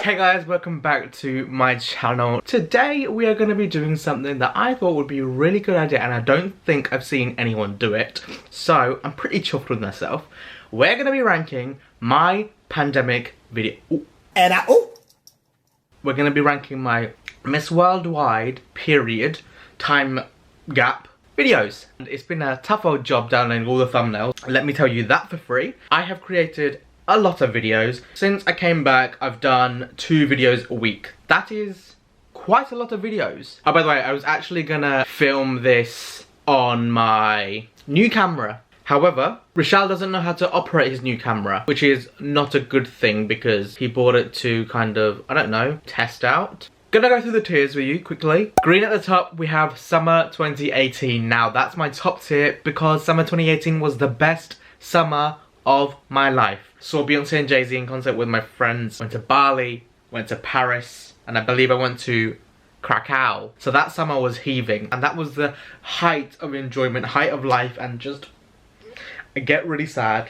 Hey guys, welcome back to my channel. Today we are going to be doing something that I thought would be a really good idea, and I don't think I've seen anyone do it, so I'm pretty chuffed with myself. We're going to be ranking my pandemic video. We're going to be ranking my Miss Worldwide period time gap videos. And it's been a tough old job downloading all the thumbnails. Let me tell you that for free. I have created a lot of videos. Since I came back, I've done 2 videos a week. That is quite a lot of videos. Oh, by the way, I was actually gonna film this on my new camera. However, Rishal doesn't know how to operate his new camera, which is not a good thing because he bought it to kind of, I don't know, test out. Gonna go through the tiers with you quickly. Green at the top, we have Summer 2018. Now, that's my top tier because Summer 2018 was the best summer of my life. Saw Beyonce and Jay-Z in concert with my friends. Went to Bali, went to Paris, and I believe I went to Krakow. So that summer was heaving, and that was the height of enjoyment, height of life, and just, I get really sad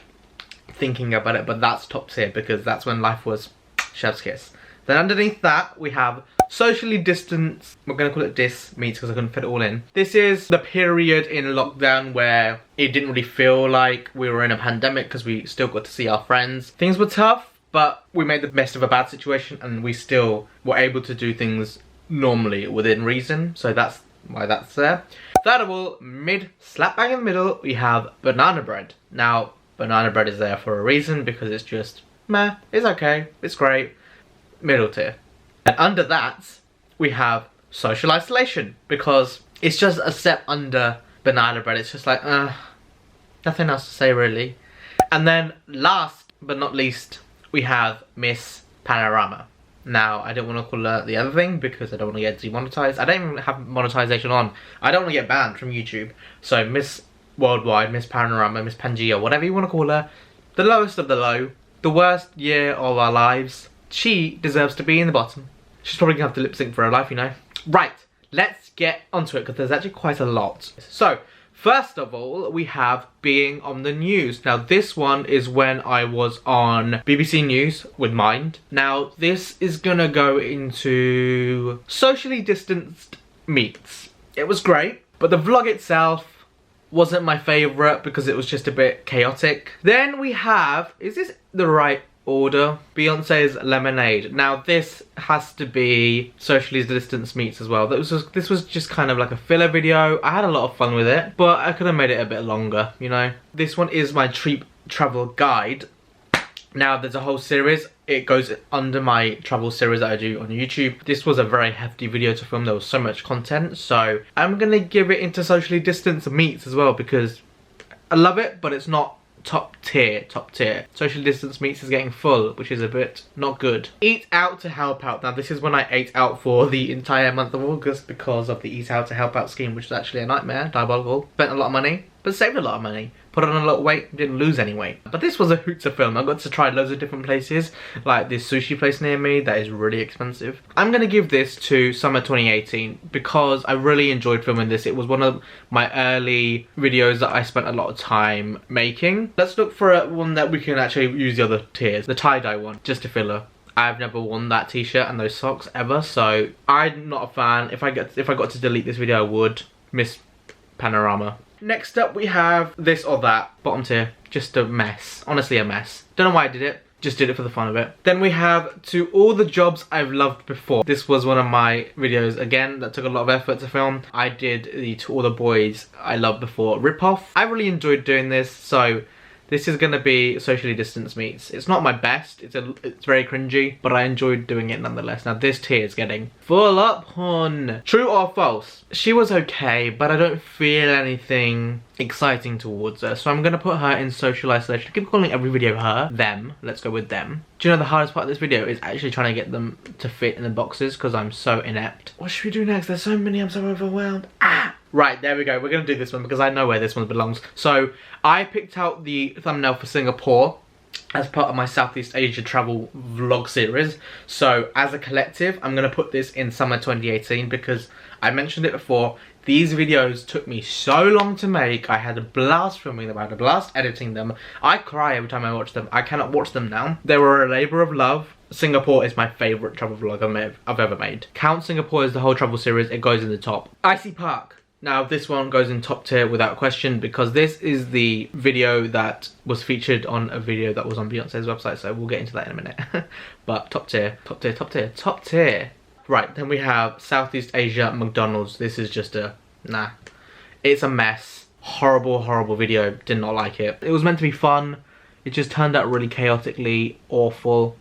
thinking about it, but that's top tier because that's when life was chef's kiss. Then underneath that, we have socially distanced, we're gonna call it dis meets because I couldn't fit it all in. This is the period in lockdown where it didn't really feel like we were in a pandemic because we still got to see our friends. Things were tough, but we made the best of a bad situation and we still were able to do things normally within reason. So that's why that's there. Third of all, mid slap bang in the middle, we have banana bread. Now, banana bread is there for a reason because it's just meh, it's okay, it's great, middle tier. And under that, we have social isolation because it's just a step under banana bread. It's just like, nothing else to say really. And then last but not least, we have Miss Panorama. Now, I don't want to call her the other thing because I don't want to get demonetized. I don't even have monetization on. I don't want to get banned from YouTube. So Miss Worldwide, Miss Panorama, Miss Pangea, whatever you want to call her, the lowest of the low, the worst year of our lives. She deserves to be in the bottom. She's probably gonna have to lip sync for her life, you know. Right, let's get onto it because there's actually quite a lot. So, first of all, we have being on the news. Now, this one is when I was on BBC News with Mind. Now, this is gonna go into socially distanced meets. It was great, but the vlog itself wasn't my favourite because it was just a bit chaotic. Then we have, is this the right order? Beyonce's Lemonade. Now this has to be socially distanced meets as well. This was just kind of like a filler video. I had a lot of fun with it, but I could have made it a bit longer, you know. This one is my treat travel guide. Now there's a whole series. It goes under my travel series that I do on YouTube. This was a very hefty video to film. There was so much content, so I'm gonna give it into socially distanced meets as well because I love it, but it's not top tier. Social distance meets is getting full, which is a bit not good. Eat out to help out. Now this is when I ate out for the entire month of August because of the Eat Out to Help Out scheme, which is actually a nightmare, diabolical. Spent a lot of money, but saved a lot of money. Put on a lot of weight, didn't lose any weight. But this was a hoot to film. I got to try loads of different places, like this sushi place near me that is really expensive. I'm gonna give this to Summer 2018 because I really enjoyed filming this. It was one of my early videos that I spent a lot of time making. Let's look for one that we can actually use the other tiers. The tie-dye one, just a filler. I've never worn that t-shirt and those socks ever, so I'm not a fan. If I got to delete this video, I would. Miss Panorama. Next up, we have this or that. Bottom tier, just a mess. Honestly, a mess. Don't know why I did it. Just did it for the fun of it. Then we have To All the Jobs I've Loved Before. This was one of my videos, again, that took a lot of effort to film. I did the To All the Boys I Loved Before ripoff. I really enjoyed doing this, so this is gonna be socially distanced meets. It's not my best, it's very cringy, but I enjoyed doing it nonetheless. Now this tier is getting full up on True or False. She was okay, but I don't feel anything exciting towards her, so I'm gonna put her in social isolation. I keep calling every video her, them, let's go with them. Do you know the hardest part of this video is actually trying to get them to fit in the boxes because I'm so inept. What should we do next? There's so many, I'm so overwhelmed. Right, there we go. We're going to do this one because I know where this one belongs. So, I picked out the thumbnail for Singapore as part of my Southeast Asia travel vlog series. So, as a collective, I'm going to put this in summer 2018 because I mentioned it before. These videos took me so long to make. I had a blast filming them. I had a blast editing them. I cry every time I watch them. I cannot watch them now. They were a labour of love. Singapore is my favourite travel vlog I've ever made. Count Singapore as the whole travel series, it goes in the top. Icy Park. Now this one goes in top tier without question because this is the video that was featured on a video that was on Beyonce's website, so we'll get into that in a minute. But top tier, top tier, top tier, top tier. Right, then we have Southeast Asia McDonald's. This is just a, nah. It's a mess. Horrible, horrible video. Did not like it. It was meant to be fun. It just turned out really chaotically awful.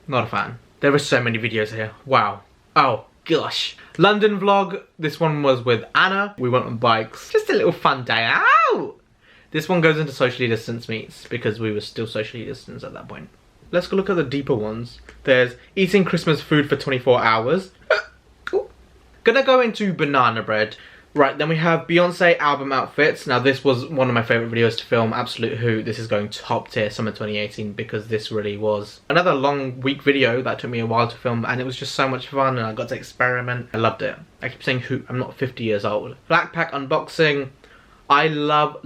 Not a fan. There are so many videos here. Wow. Oh, gosh. London vlog. This one was with Anna. We went on bikes. Just a little fun day out. This one goes into socially distanced meets because we were still socially distanced at that point. Let's go look at the deeper ones. There's eating Christmas food for 24 hours. Gonna go into banana bread. Right, then we have Beyonce album outfits. Now this was one of my favourite videos to film, absolute hoot. This is going top tier summer 2018 because this really was another long week video that took me a while to film, and it was just so much fun and I got to experiment. I loved it. I keep saying hoot, I'm not 50 years old. Blackpack unboxing. I love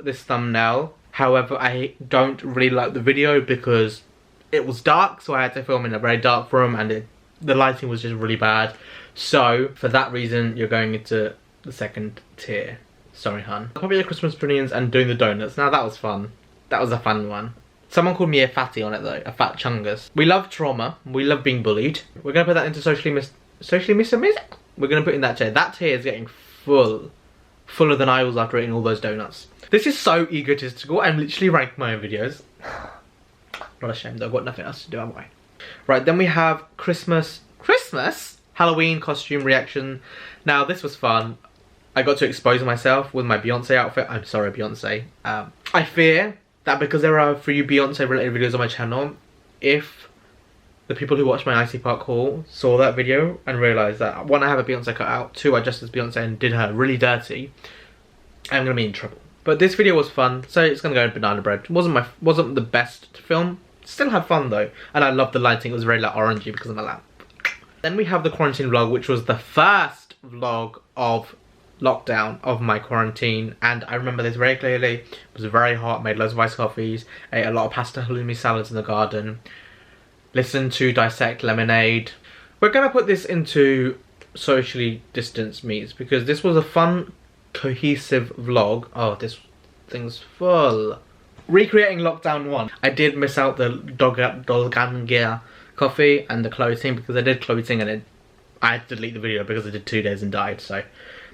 this thumbnail. However, I don't really like the video because it was dark, so I had to film in a very dark room and the lighting was just really bad. So, for that reason, you're going into the second tier. Sorry, hun. Probably the Christmas puddings and doing the donuts. Now, that was fun. That was a fun one. Someone called me a fatty on it, though. A fat chungus. We love trauma. We love being bullied. We're going to put that into socially miss. We're going to put in that tier. That tier is getting full. Fuller than I was after eating all those donuts. This is so egotistical. I'm literally ranking my own videos. Not ashamed, though. I've got nothing else to do, am I? Right, then we have Christmas? Halloween costume reaction. Now this was fun. I got to expose myself with my Beyonce outfit. I'm sorry, Beyonce. I fear that because there are a few Beyonce related videos on my channel, if the people who watched my Icy Park haul saw that video and realised that one, I have a Beyonce cut out, two, I dressed as Beyonce and did her really dirty, I'm gonna be in trouble. But this video was fun, so it's gonna go in banana bread. It wasn't the best to film. Still had fun though, and I loved the lighting. It was very like orangey because of the lamp. Then we have the quarantine vlog, which was the first vlog of lockdown of my quarantine, and I remember this very clearly. It was very hot, made loads of iced coffees, ate a lot of pasta halloumi salads in the garden, listened to Dissect Lemonade. We're gonna put this into socially distanced meets because this was a fun, cohesive vlog. Oh, this thing's full. Recreating lockdown 1. I did miss out the Dolgangia coffee and the clothing because I did clothing and I had to delete the video because I did 2 days and died. So,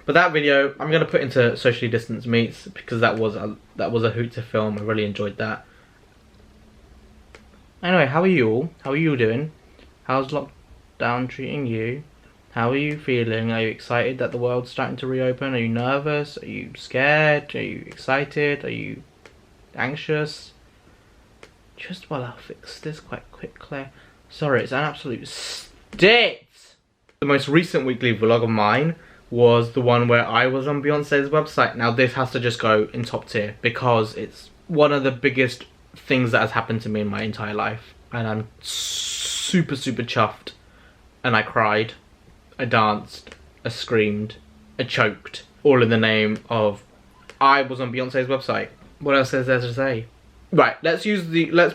but that video I'm gonna put into socially distanced meets because that was a hoot to film. I really enjoyed that. Anyway, how are you all? How are you doing? How's lockdown treating you? How are you feeling? Are you excited that the world's starting to reopen? Are you nervous? Are you scared? Are you excited? Are you anxious? Just while I'll fix this quite quickly. Sorry, it's an absolute state. The most recent weekly vlog of mine was the one where I was on Beyonce's website. Now this has to just go in top tier because it's one of the biggest things that has happened to me in my entire life. And I'm super chuffed. And I cried, I danced, I screamed, I choked. All in the name of I was on Beyonce's website. What else is there to say? Right, let's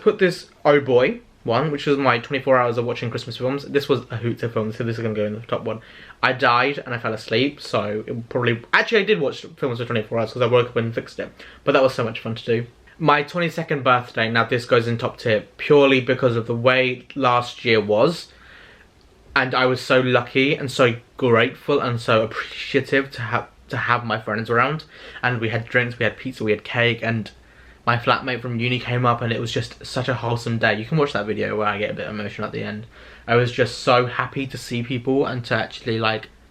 put this Oh Boy one, which was my 24 hours of watching Christmas films. This was a hoot to film, so this is going to go in the top one. I died and I fell asleep, so it probably... Actually, I did watch films for 24 hours because I woke up and fixed it. But that was so much fun to do. My 22nd birthday, now this goes in top tier, purely because of the way last year was. And I was so lucky and so grateful and so appreciative to have my friends around, and we had drinks, we had pizza, we had cake, and my flatmate from uni came up, and it was just such a wholesome day. You can watch that video where I get a bit emotional at the end. I was just so happy to see people and to actually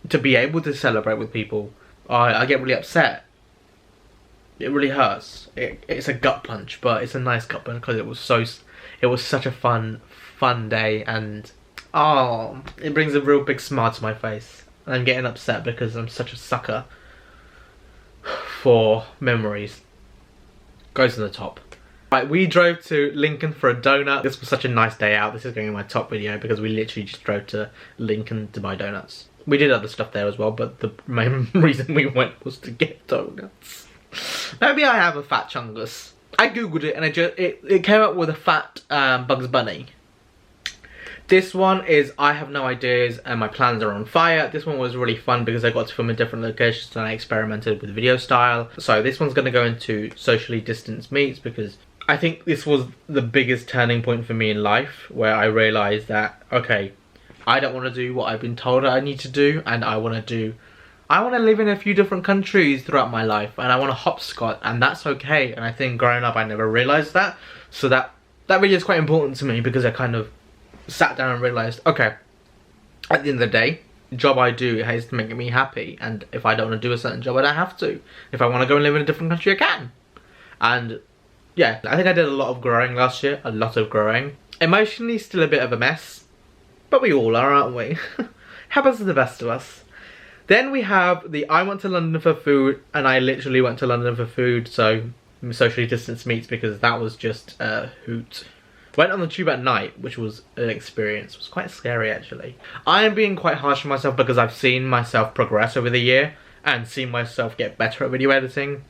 to be able to celebrate with people. I get really upset. It really hurts. It's a gut punch, but it's a nice gut punch because it was such a fun day, and oh, it brings a real big smile to my face. And I'm getting upset because I'm such a sucker for memories. Goes in the top. Right, we drove to Lincoln for a donut. This was such a nice day out. This is going in my top video because we literally just drove to Lincoln to buy donuts. We did other stuff there as well, but the main reason we went was to get donuts. Maybe I have a fat chungus. I googled it and it came up with a fat Bugs Bunny. This one is I have no ideas and my plans are on fire. This one was really fun because I got to film in different locations and I experimented with video style. So this one's going to go into socially distanced meets because I think this was the biggest turning point for me in life, where I realised that, okay, I don't want to do what I've been told I need to do, and I want to live in a few different countries throughout my life, and I want to hopscotch, and that's okay. And I think growing up I never realised that, so that video is quite important to me because I kind of sat down and realised, okay, at the end of the day, the job I do has to make me happy, and if I don't want to do a certain job I don't have to. If I want to go and live in a different country I can. And yeah, I think I did a lot of growing last year, a lot of growing. Emotionally still a bit of a mess, but we all are, aren't we? Happens to the best of us. Then we have the I went to London for food, and I literally went to London for food, so socially distanced meets because that was just a hoot. Went on the tube at night, which was an experience. It was quite scary actually. I am being quite harsh on myself because I've seen myself progress over the year and seen myself get better at video editing.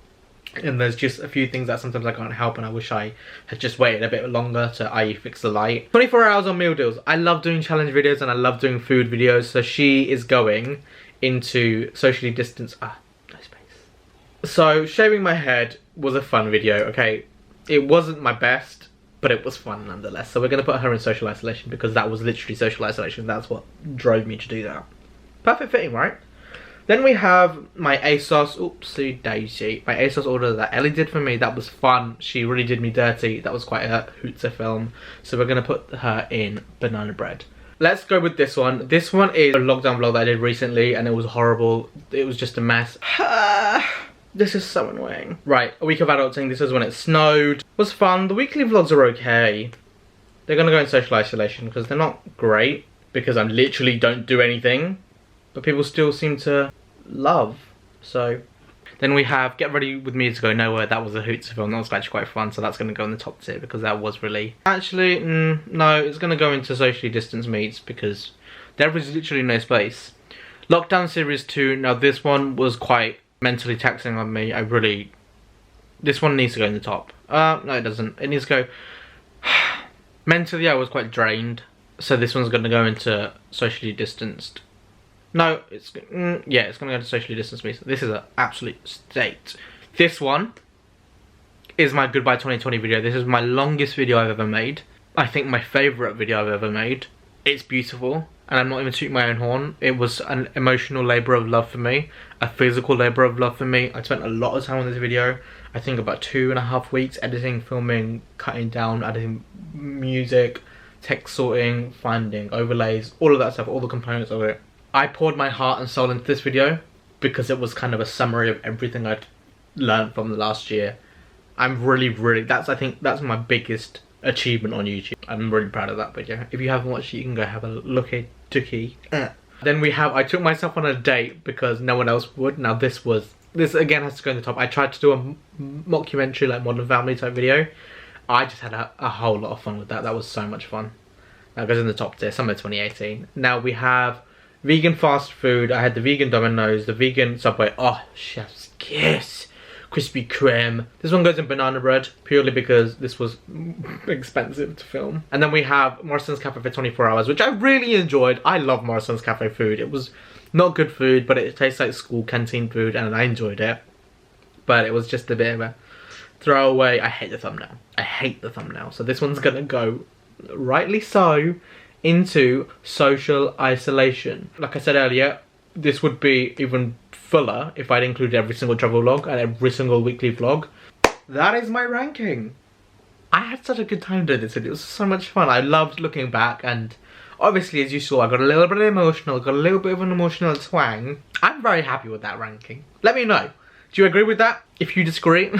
And there's just a few things that sometimes I can't help, and I wish I had just waited a bit longer to i.e. fix the light. 24 hours on meal deals. I love doing challenge videos and I love doing food videos, so she is going into socially distanced... no space. So shaving my head was a fun video, okay? It wasn't my best, but it was fun nonetheless. So we're going to put her in social isolation because that was literally social isolation. That's what drove me to do that. Perfect fitting, right? Then we have my ASOS, oopsie daisy, my ASOS order that Ellie did for me. That was fun. She really did me dirty. That was quite a hoot to film. So we're going to put her in banana bread. Let's go with this one. This one is a lockdown vlog that I did recently and it was horrible. It was just a mess. This is so annoying. Right, a week of adulting. This is when it snowed. It was fun. The weekly vlogs are okay. They're going to go in social isolation because they're not great because I literally don't do anything. But people still seem to love. So then we have Get Ready With Me to Go Nowhere. That was a hoot to film. That was actually quite fun, so that's going to go in the top tier because that was really... Actually, no, it's going to go into socially distanced meets because there is literally no space. Lockdown Series 2. Now this one was quite mentally taxing on me. This one needs to go in the top. No it doesn't. It needs to go... Mentally I was quite drained, so this one's going to go into socially distanced. No, it's going to go into socially distanced meets. This is an absolute state. This one is my Goodbye 2020 video. This is my longest video I've ever made. I think my favourite video I've ever made. It's beautiful, and I'm not even tooting my own horn. It was an emotional labour of love for me, a physical labour of love for me. I spent a lot of time on this video. I think about 2.5 weeks editing, filming, cutting down, adding music, text sorting, finding overlays, all of that stuff, all the components of it. I poured my heart and soul into this video because it was kind of a summary of everything I'd learned from the last year. I'm really, I think that's my biggest achievement on YouTube. I'm really proud of that video. If you haven't watched it, you can go have a look-a-tookie. Then we have I took myself on a date because no one else would. Now this again has to go in the top. I tried to do a mockumentary, like Modern Family type video. I just had a whole lot of fun with that. That was so much fun. That goes in the top tier, summer 2018. Now we have vegan fast food. I had the vegan Domino's, the vegan Subway. Oh, chef's kiss. Krispy Kreme. This one goes in banana bread purely because this was expensive to film. And then we have Morrison's Cafe for 24 hours, which I really enjoyed. I love Morrison's Cafe food. It was not good food, but it tastes like school canteen food and I enjoyed it. But it was just a bit of a throwaway. I hate the thumbnail. I hate the thumbnail. So this one's gonna go, rightly so, into social isolation. Like I said earlier, this would be even fuller if I'd included every single travel vlog and every single weekly vlog. That is my ranking. I had such a good time doing this video. It was so much fun. I loved looking back, and obviously as you saw I got a little bit emotional, got a little bit of an emotional twang. I'm very happy with that ranking. Let me know. Do you agree with that? If you disagree,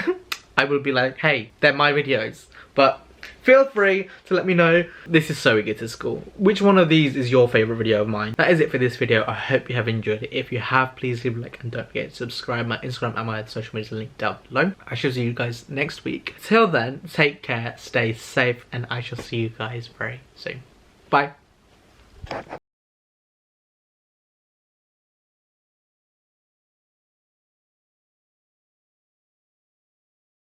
I will be like, hey, they're my videos. But feel free to let me know. This is So We Get to School. Which one of these is your favourite video of mine? That is it for this video. I hope you have enjoyed it. If you have, please leave a like and don't forget to subscribe. My Instagram and my social media link down below. I shall see you guys next week. Till then, take care, stay safe, and I shall see you guys very soon. Bye.